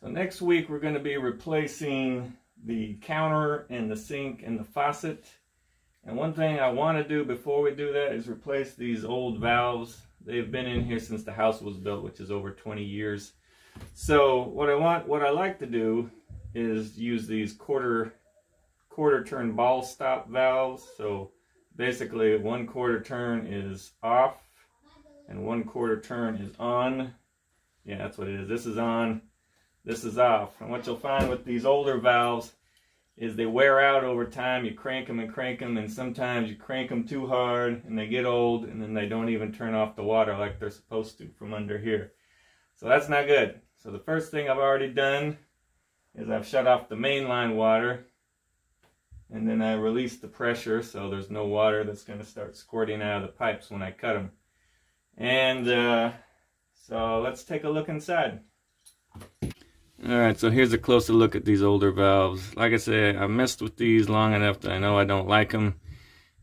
So next week we're going to be replacing the counter and the sink and the faucet. And one thing I want to do before we do that is replace these old valves. They've been in here since the house was built, which is over 20 years. So what I like to do is use these quarter turn ball stop valves. So basically 1/4 turn is off and 1/4 turn is on. Yeah, that's what it is. This is on, this is off. And what you'll find with these older valves is they wear out over time. You crank them, and sometimes you crank them too hard and they get old, and then they don't even turn off the water like they're supposed to from under here. So that's not good. So the first thing I've already done is I've shut off the mainline water, and then I release the pressure so there's no water that's going to start squirting out of the pipes when I cut them. And so let's take a look inside. Alright, so here's a closer look at these older valves. Like I said, I messed with these long enough that I know I don't like them.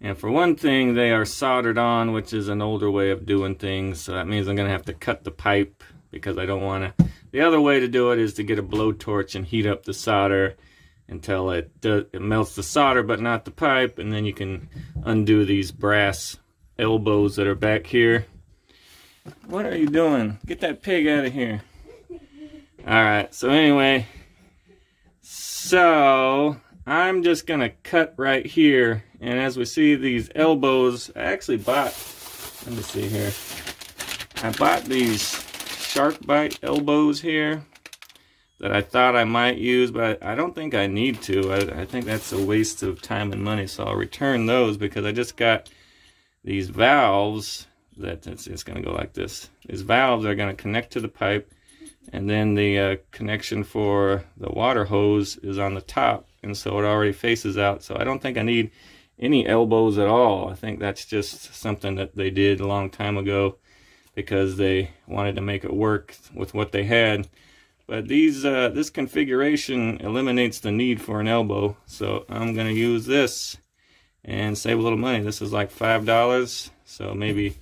And for one thing, they are soldered on, which is an older way of doing things. So that means I'm going to have to cut the pipe because I don't want to. The other way to do it is to get a blowtorch and heat up the solder until it melts the solder but not the pipe. And then you can undo these brass elbows that are back here. What are you doing? Get that pig out of here. Alright, so anyway, so I'm just going to cut right here. And as we see these elbows, I actually bought, let me see here. I bought these Sharkbite elbows here that I thought I might use, but I don't think I need to. I think that's a waste of time and money, so I'll return those because I just got these valves that it's going to go like this. These valves are going to connect to the pipe. And then the connection for the water hose is on the top, and so it already faces out. So I don't think I need any elbows at all. I think that's just something that they did a long time ago because they wanted to make it work with what they had. But these this configuration eliminates the need for an elbow, so I'm going to use this and save a little money. This is like $5, so maybe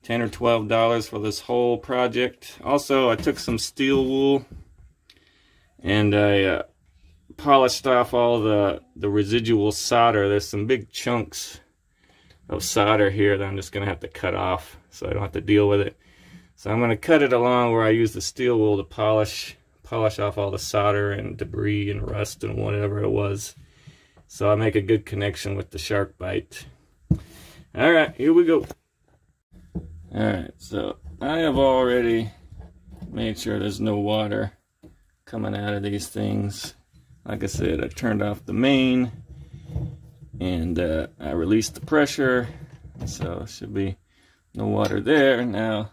$10 or $12 for this whole project. Also, I took some steel wool and I polished off all the residual solder. There's some big chunks of solder here that I'm just going to have to cut off so I don't have to deal with it. So I'm going to cut it along where I use the steel wool to polish off all the solder and debris and rust and whatever it was. So I make a good connection with the Sharkbite. Alright, here we go. Alright, so I have already made sure there's no water coming out of these things. Like I said, I turned off the main and I released the pressure, so there should be no water there. Now,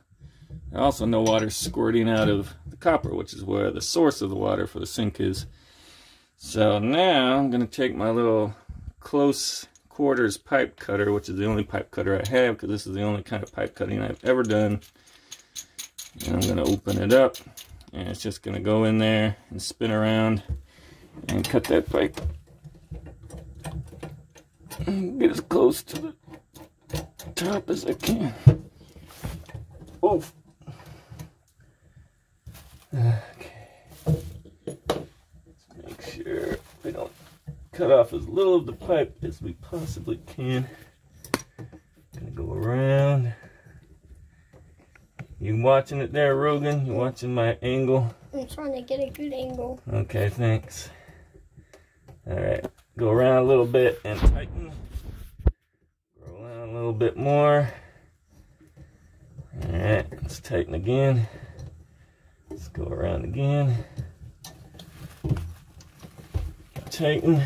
also no water squirting out of the copper, which is where the source of the water for the sink is. So now I'm going to take my little close quarters pipe cutter, which is the only pipe cutter I have because this is the only kind of pipe cutting I've ever done. And I'm going to open it up, and it's just going to go in there and spin around and cut that pipe. Get as close to the top as I can. Oh. Okay. Let's make sure we don't cut off as little of the pipe as we possibly can. Gonna go around. You watching it there, Rogan? You watching my angle? I'm trying to get a good angle. Okay, thanks. Alright, go around a little bit and tighten. Go around a little bit more. Alright, let's tighten again. Let's go around again. Tighten.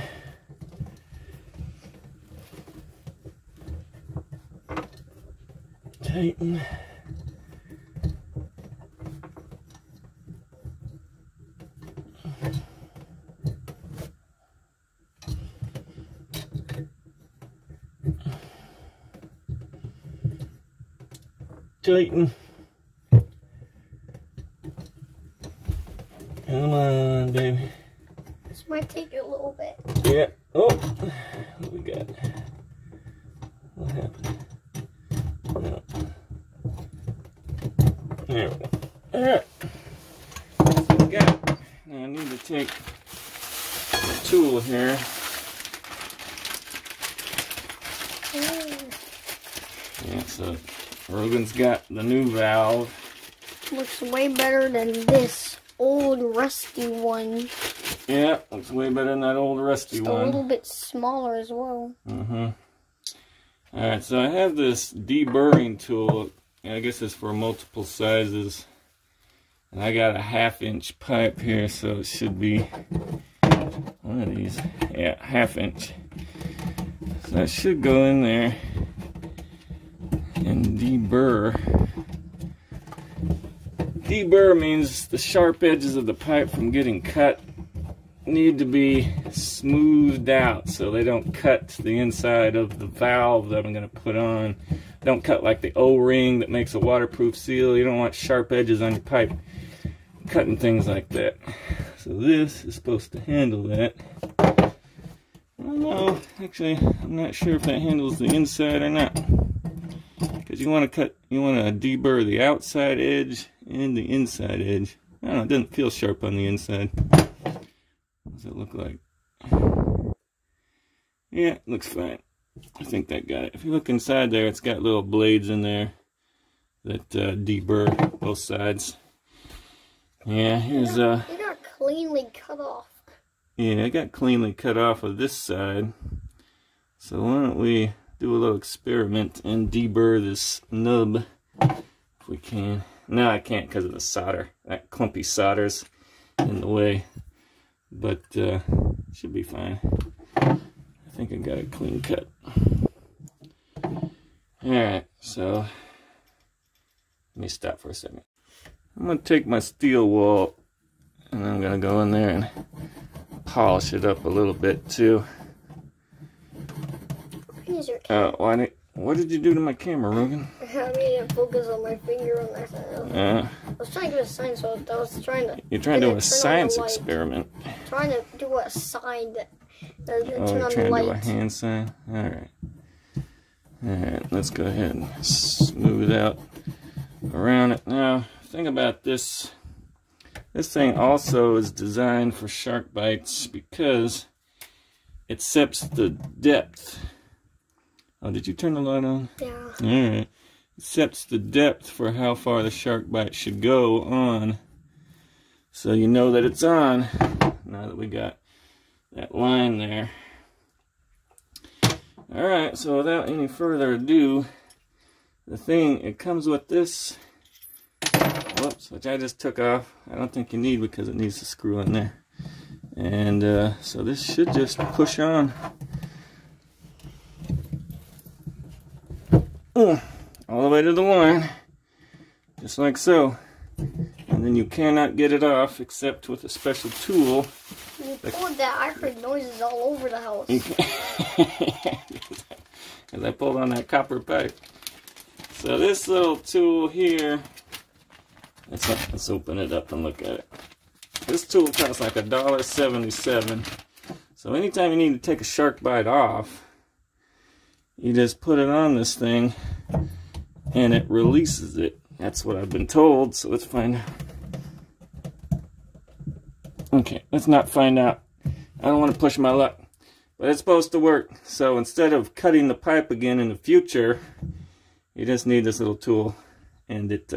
Tighten. Tighten. Come on, baby. This might take a little bit. Yeah. Oh, what we got? What happened? No. There we go. Alright. So we got it. take the tool here. Yeah, so Rogan's got the new valve. Looks way better than this old rusty one. Yeah, looks way better than that old rusty one. A little bit smaller as well. Alright, so I have this deburring tool. I guess it's for multiple sizes. And I got a 1/2 inch pipe here, so it should be one of these. Yeah, 1/2 inch. So that should go in there and deburr. Deburr means the sharp edges of the pipe from getting cut need to be smoothed out so they don't cut the inside of the valve that I'm going to put on. Don't cut like the O-ring that makes a waterproof seal. You don't want sharp edges on your pipe cutting things like that. So this is supposed to handle that. I don't know, actually I'm not sure if that handles the inside or not, because you want to deburr the outside edge and the inside edge. I don't know, it doesn't feel sharp on the inside. What does it look like? Yeah, it looks fine. I think that got it. If you look inside there, it's got little blades in there that deburr both sides. Yeah, here's They got cleanly cut off. Yeah, I got cleanly cut off of this side. So why don't we do a little experiment and deburr this nub if we can. No, I can't because of the solder. That clumpy solder's in the way. But should be fine. I think I got a clean cut. Alright, so let me stop for a second. I'm going to take my steel wool and I'm going to go in there and polish it up a little bit too. What did you do to my camera, Rogan? I made it focus on my finger on that. I was trying to do a science, so I was trying to... You're trying to do a science experiment. Trying to do a sign that turn on the light. Trying to do a hand sign? Alright. Alright, let's go ahead and smooth out around it. Now, the thing about this thing also is designed for shark bites because it sets the depth. Oh, did you turn the light on? Yeah. Alright. It sets the depth for how far the shark bite should go on. So you know that it's on now that we got that line there. Alright, so without any further ado, it comes with this, whoops, which I just took off. I don't think you need because it needs to screw in there. And so this should just push on. All the way to the line, just like so. And then you cannot get it off except with a special tool. When you pulled that, I heard noises all over the house. Because I pulled on that copper pipe. So this little tool here, let's open it up and look at it. This tool costs like $1.77. So anytime you need to take a shark bite off, you just put it on this thing and it releases it. That's what I've been told, so let's find out. Okay, let's not find out. I don't want to push my luck. But it's supposed to work. So instead of cutting the pipe again in the future, you just need this little tool and it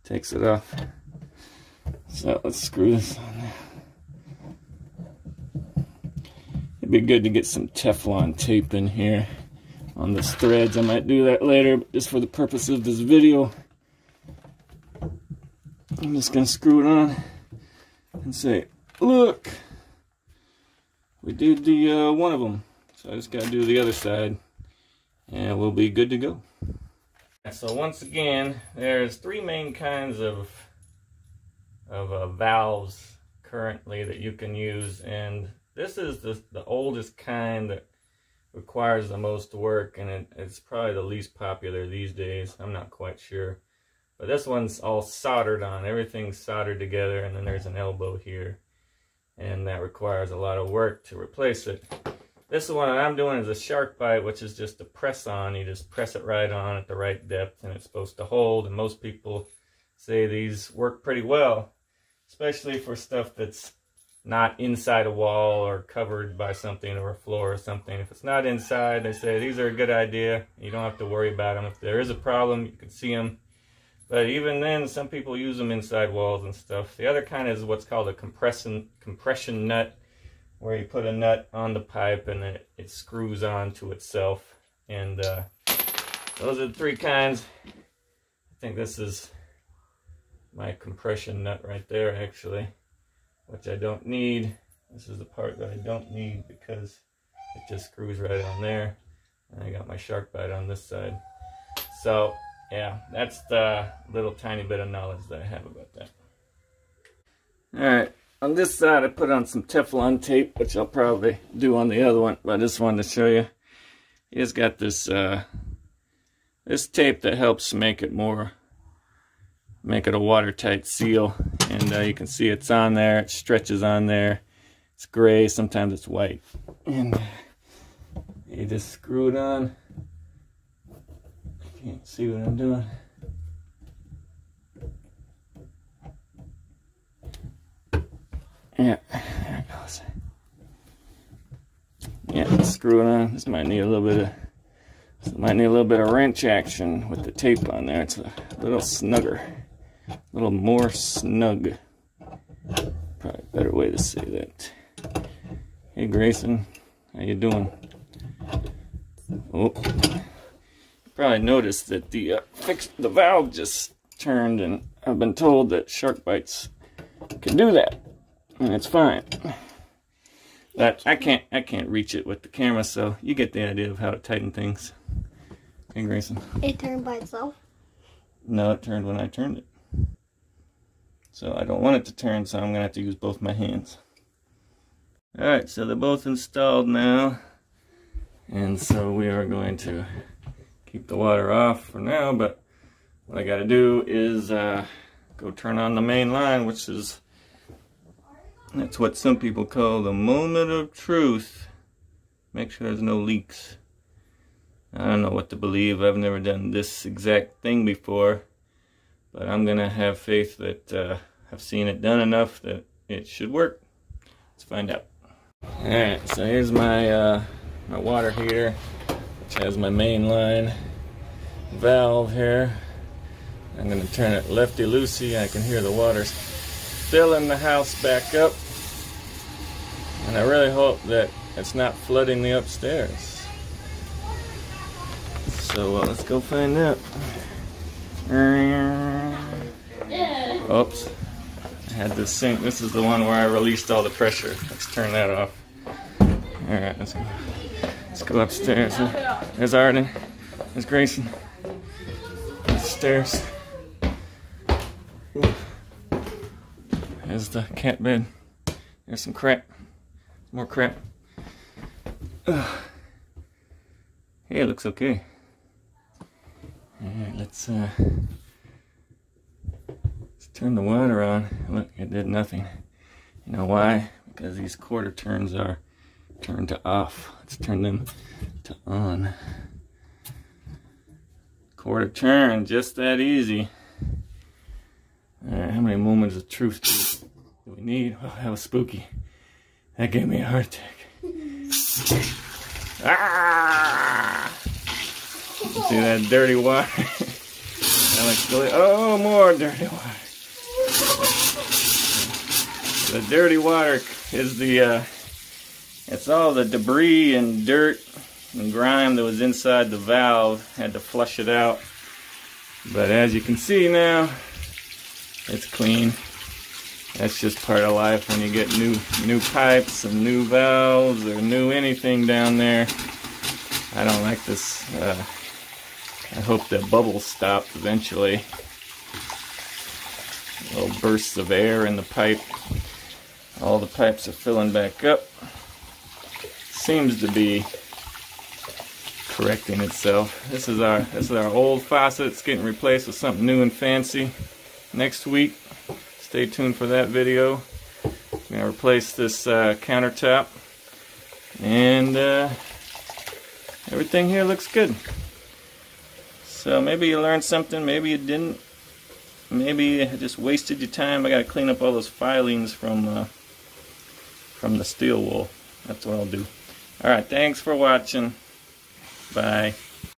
takes it off. So let's screw this on there. It'd be good to get some Teflon tape in here on this threads. I might do that later, but just for the purpose of this video, I'm just going to screw it on and say, look, we did the one of them. So I just got to do the other side and we'll be good to go. So once again, there's 3 main kinds of valves currently that you can use, and this is the oldest kind that requires the most work, and it's probably the least popular these days. I'm not quite sure. But this one's all soldered on. Everything's soldered together, and then there's an elbow here. And that requires a lot of work to replace it. This one I'm doing is a Sharkbite, which is just a press on. You just press it right on at the right depth, and it's supposed to hold. And most people say these work pretty well, especially for stuff that's not inside a wall or covered by something or a floor or something. If it's not inside, they say these are a good idea. You don't have to worry about them. If there is a problem, you can see them. But even then, some people use them inside walls and stuff. The other kind is what's called a compression nut, where you put a nut on the pipe and it screws on to itself. And those are the three kinds. I think this is my compression nut right there, actually, which I don't need. This is the part that I don't need because it just screws right on there. And I got my Sharkbite on this side. So yeah, that's the little tiny bit of knowledge that I have about that. Alright, on this side I put on some Teflon tape, which I'll probably do on the other one, but I just wanted to show you. It's got this this tape that helps make it a watertight seal. And you can see it's on there, it stretches on there. It's gray, sometimes it's white. And you just screw it on. Can't see what I'm doing. Yeah, there it goes. Yeah, screw it on. This might need a little bit of wrench action with the tape on there. It's a little snugger, a little more snug. Probably a better way to say that. Hey Grayson, how you doing? Oh. Probably noticed that the valve just turned, and I've been told that Sharkbites can do that, and it's fine. But I can't reach it with the camera, so you get the idea of how to tighten things. Okay, Grayson. It turned by itself? No, it turned when I turned it. So I don't want it to turn, so I'm gonna have to use both my hands. All right, so they're both installed now, and so we are going to keep the water off for now, but what I gotta do is go turn on the main line, which is, that's what some people call the moment of truth. Make sure there's no leaks. I don't know what to believe. I've never done this exact thing before, but I'm gonna have faith that I've seen it done enough that it should work. Let's find out. Alright, so here's my my water heater, which has my main line valve here. I'm going to turn it lefty-loosey. I can hear the water filling the house back up, and I really hope that it's not flooding the upstairs. So let's go find out. Oops, I had this sink. This is the one where I released all the pressure. Let's turn that off. Alright, let's go upstairs. There's Arden. There's Grayson. There's the stairs. There's the cat bed. There's some crap. More crap. Hey, it looks okay. Alright, let's turn the water on. Look, it did nothing. You know why? Because these quarter turns are turned to off. Let's turn them to on. Quarter turn, just that easy. Alright, how many moments of truth do we need? Oh, that was spooky. That gave me a heart attack. Ah! See that dirty water? Oh, more dirty water. The dirty water is it's all the debris and dirt and grime that was inside the valve. Had to flush it out. But as you can see now, it's clean. That's just part of life when you get new pipes and new valves or new anything down there. I don't like this. I hope the bubbles stop eventually. Little bursts of air in the pipe. All the pipes are filling back up. Seems to be correcting itself. This is our old faucet. It's getting replaced with something new and fancy next week. Stay tuned for that video. I'm going to replace this countertop, and everything here looks good. So maybe you learned something, maybe you didn't. Maybe you just wasted your time. I got to clean up all those filings from from the steel wool. That's what I'll do. Alright, thanks for watching. Bye.